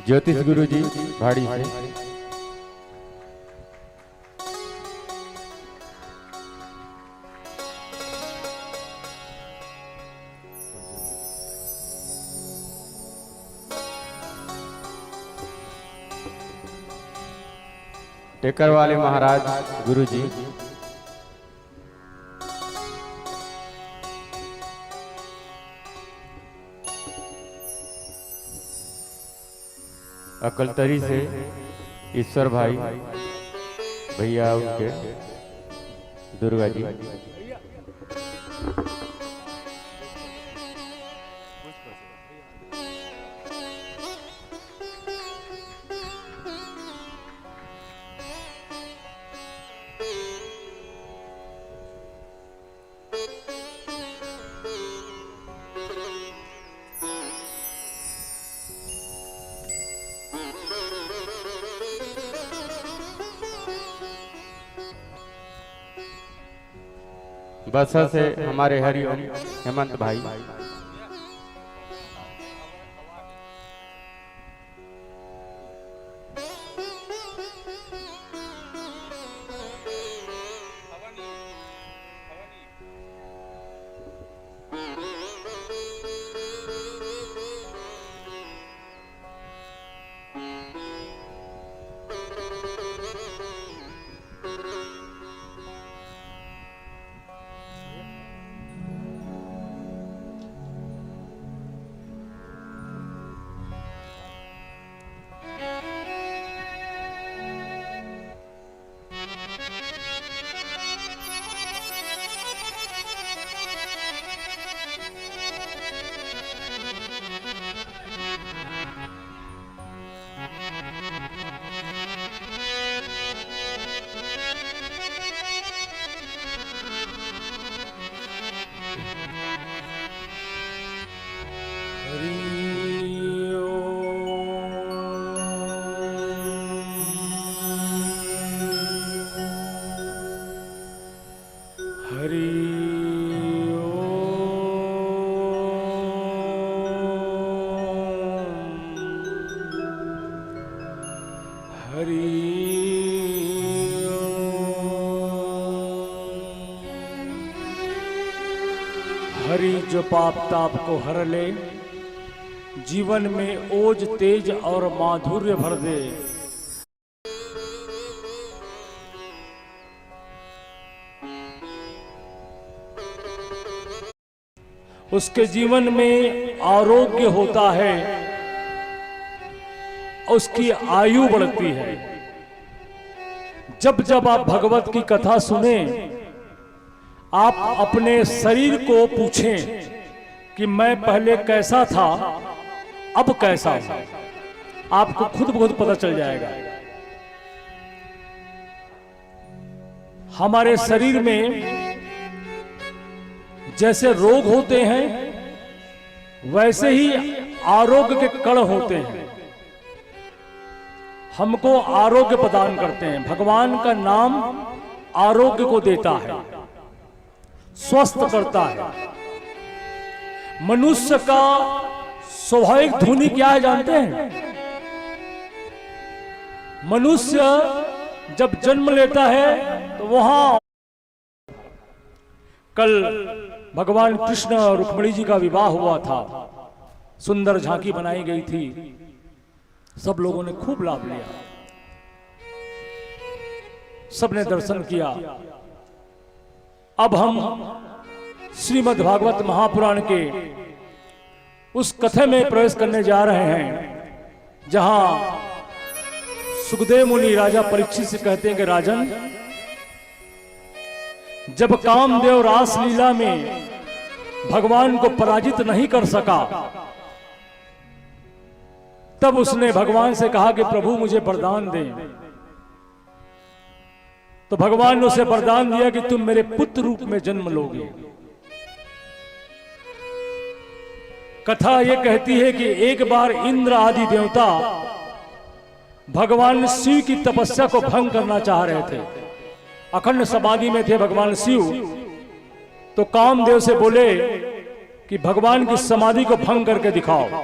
ज्योतिष गुरु जी भाड़ी से। टेकर वाले महाराज गुरु जी, अकलतरी से ईश्वर भाई भैया उनके दुर्गा जी, बसा से हमारे हरिओम हेमंत भाई, हरि जो पाप ताप को हर ले, जीवन में ओज तेज और माधुर्य भर दे। उसके जीवन में आरोग्य होता है, उसकी आयु बढ़ती है। जब जब आप भगवत की कथा सुने, आप अपने शरीर को पूछें कि मैं पहले कैसा था, अब कैसा हूं। आपको खुद ब खुद पता चल जाएगा। हमारे शरीर में जैसे रोग होते हैं, वैसे ही आरोग्य के कण होते हैं। हमको आरोग्य प्रदान करते हैं। भगवान का नाम आरोग्य को देता है, स्वस्थ करता है। मनुष्य का स्वाभाविक ध्वनि क्या है जानते हैं? मनुष्य जब जन्म लेता है तो वहां कल भगवान कृष्ण और रुक्मिणी जी का विवाह हुआ था। सुंदर झांकी बनाई गई थी, सब लोगों ने खूब लाभ लिया, सबने दर्शन किया। अब हम श्रीमद् भागवत महापुराण के उस कथा में प्रवेश करने जा रहे हैं, जहां सुखदेव मुनि राजा परीक्षित से कहते हैं कि राजन, जब कामदेव रास लीला में भगवान को पराजित नहीं कर सका, तब उसने भगवान से कहा कि प्रभु मुझे वरदान दें। तो भगवान ने उसे वरदान दिया कि तुम मेरे पुत्र रूप में जन्म लोगे। कथा यह कहती है कि एक बार इंद्र आदि देवता भगवान शिव की तपस्या को भंग करना चाह रहे थे। अखंड समाधि में थे भगवान शिव। तो कामदेव से बोले कि भगवान की समाधि को भंग करके दिखाओ।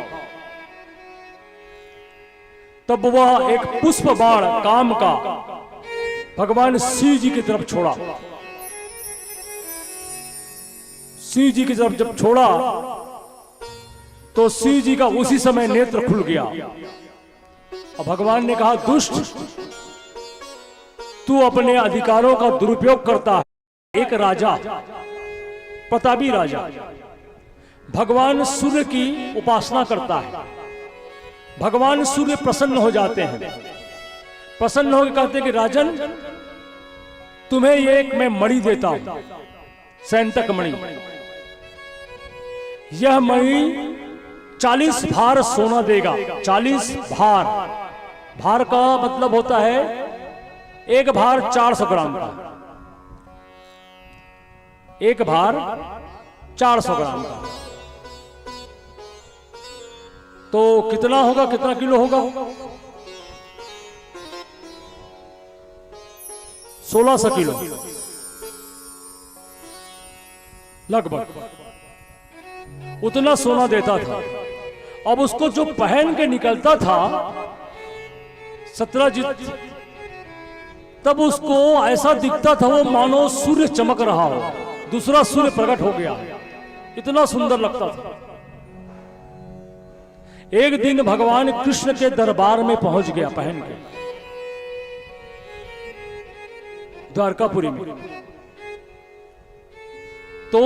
तब वह एक पुष्प बाण काम का भगवान शिव जी की तरफ छोड़ा। शिव जी की तरफ जब छोड़ा तो शिव जी का उसी समय नेत्र खुल गया और भगवान ने कहा, दुष्ट, तू अपने अधिकारों का दुरुपयोग करता है। एक राजा, प्रतापी राजा, भगवान सूर्य की उपासना करता है। भगवान सूर्य प्रसन्न हो जाते हैं। प्रसन्न होकर कहते हैं कि राजन, तुम्हें ये एक मैं मणि देता हूं, सैंतक मणि। यह मणि 40 भार सोना देगा। 40 भार, भार का मतलब होता है एक भार 400 ग्राम का। एक भार 400 ग्राम का तो कितना होगा, कितना किलो होगा? 1600 किलो लगभग, उतना सोना देता था। अब उसको जो पहन के निकलता था सत्यजित, तब उसको ऐसा दिखता था वो मानो सूर्य चमक रहा हो, दूसरा सूर्य प्रकट हो गया, इतना सुंदर लगता था। एक दिन भगवान कृष्ण के दरबार में पहुंच गया पहन के, द्वारकापुरी में। तो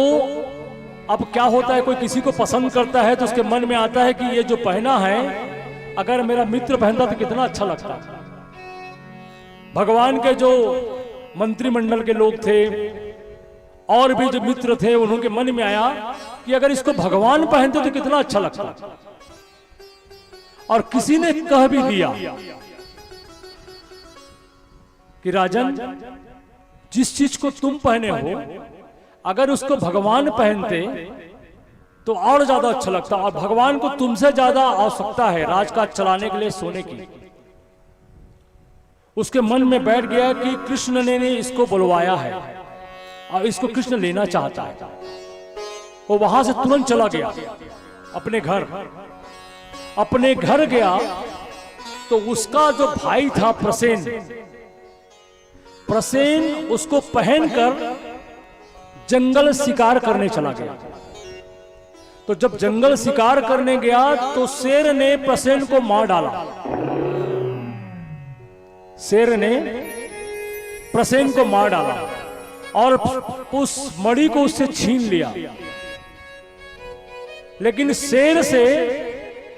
अब क्या होता है, कोई किसी को पसंद करता है तो उसके मन में आता है कि ये जो पहना है अगर मेरा मित्र पहनता तो कितना अच्छा लगता। भगवान के जो मंत्रिमंडल के लोग थे और भी जो मित्र थे, उन्होंने मन में आया कि अगर इसको भगवान पहनते तो कितना अच्छा लगता। और किसी ने कह भी दिया कि राजन, जिस चीज को तुम पहने हो अगर उसको भगवान पहनते तो और ज्यादा अच्छा लगता। और भगवान को तुमसे ज्यादा आवश्यकता है राजकाज चलाने के लिए सोने की। उसके मन में बैठ गया कि कृष्ण ने इसको बुलवाया है और इसको कृष्ण लेना चाहता है। वो वहां से तुरंत चला गया अपने घर। अपने घर गया तो उसका जो भाई था प्रसेन, प्रसेन उसको पहनकर जंगल शिकार करने चला गया। तो जब जंगल शिकार करने गया तो शेर ने प्रसेन को मार डाला। शेर ने प्रसेन को मार डाला और उस मणि को उससे छीन लिया। लेकिन शेर से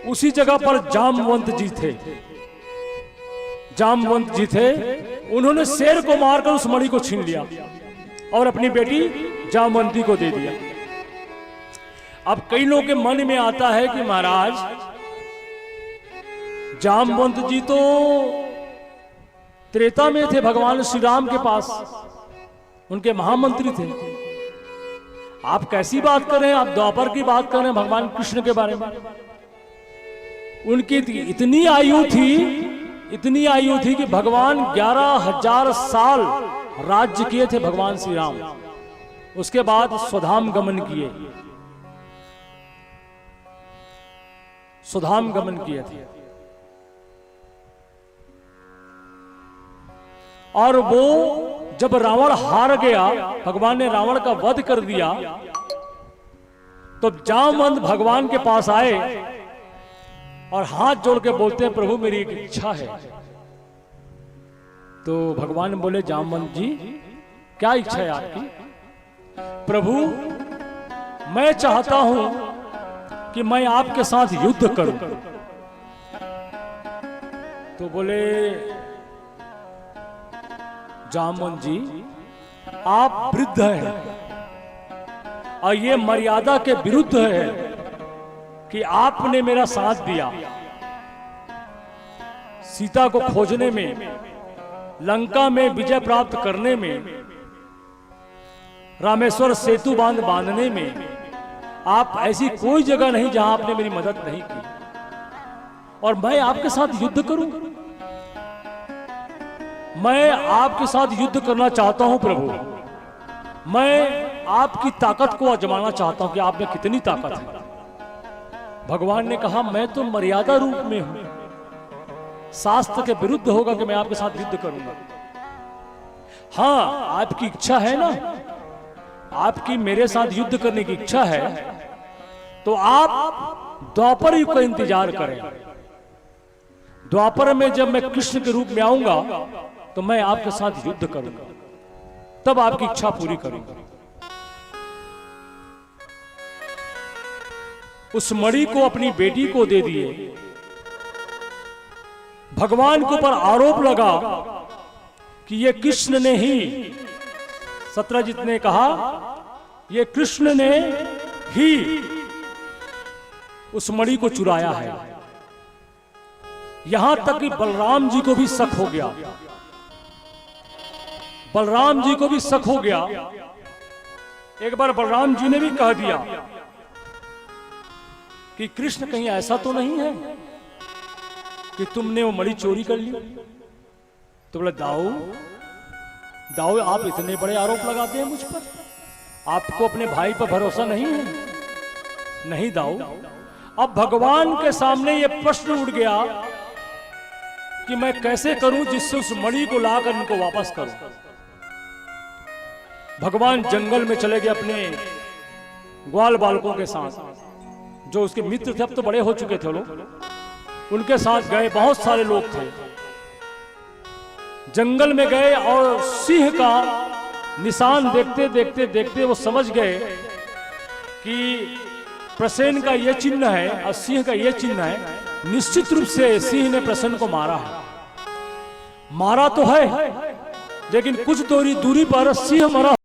उसी जगह पर जामवंत जी थे। जामवंत जी थे, उन्होंने शेर को मारकर उस मणि को छीन लिया और अपनी बेटी जामवंती को दे दिया। अब कई लोगों के मन में आता है कि महाराज, जामवंत जी तो त्रेता में थे, भगवान श्री राम के पास, उनके महामंत्री थे। आप कैसी बात कर रहे हैं? आप द्वापर की बात कर रहे हैं भगवान कृष्ण के बारे में। उनकी इतनी आयु थी कि भगवान 11,000 साल राज्य किए थे भगवान श्री राम। उसके बाद स्वधाम गमन किए, स्वधाम गमन किए थे। और वो जब रावण हार गया, भगवान ने रावण का वध कर दिया, तो जामवंत भगवान के पास आए और हाथ जोड़ के बोलते हैं, प्रभु मेरी एक इच्छा है। तो भगवान बोले, जामवंत जी क्या इच्छा है आपकी? प्रभु मैं चाहता हूं कि मैं आपके साथ युद्ध करूं। तो बोले, जामवंत जी आप वृद्ध हैं और ये मर्यादा के विरुद्ध है कि आपने मेरा साथ दिया। सीता को खोजने में, लंका में विजय प्राप्त करने में, रामेश्वर सेतु बांध बांधने में, आप ऐसी कोई जगह नहीं जहां आपने मेरी मदद नहीं की, और मैं आपके साथ युद्ध करूं? मैं आपके साथ युद्ध करना चाहता हूं प्रभु। मैं आपकी ताकत को आजमाना चाहता हूं कि आप में कितनी ताकत है। भगवान ने कहा, मैं तो मर्यादा रूप में हूं, शास्त्र के विरुद्ध होगा कि मैं आपके साथ युद्ध करूंगा। हाँ, आपकी इच्छा है ना, आपकी मेरे साथ युद्ध करने की इच्छा है, तो आप द्वापर युग का इंतजार करें। द्वापर में जब मैं कृष्ण के रूप में आऊंगा तो मैं आपके साथ युद्ध करूंगा, तब आपकी इच्छा पूरी करूंगा। उस मणि को अपनी बेटी को दे दिए। भगवान के ऊपर आरोप लगा कि ये कृष्ण ने ही, सत्यजित ने कहा ये कृष्ण ने ही उस मणि को चुराया है। यहां तक कि बलराम जी को भी शक हो गया, बलराम जी को भी शक हो गया। एक बार बलराम जी ने भी कह दिया कि कृष्ण कहीं ऐसा तो नहीं है कि तुमने वो मणि चोरी कर ली। तो बोला दाऊ दाऊ, आप इतने बड़े आरोप लगाते हैं मुझ पर, आपको अपने भाई पर भरोसा नहीं है? नहीं दाऊ। अब भगवान के सामने ये प्रश्न उठ गया कि मैं कैसे करूं जिससे उस मणि को लाकर उनको वापस करूं। भगवान जंगल में चले गए अपने ग्वाल बालकों के साथ, जो उसके मित्र थे, अब तो बड़े हो चुके थे लोग, उनके साथ गए। बहुत सारे लोग थे, जंगल में गए और सिंह का निशान देखते देखते देखते वो समझ गए कि प्रसेन का ये चिन्ह है और सिंह का ये चिन्ह है। निश्चित रूप से सिंह ने प्रसेन को मारा है, मारा तो है, लेकिन कुछ दूरी पर सिंह मरा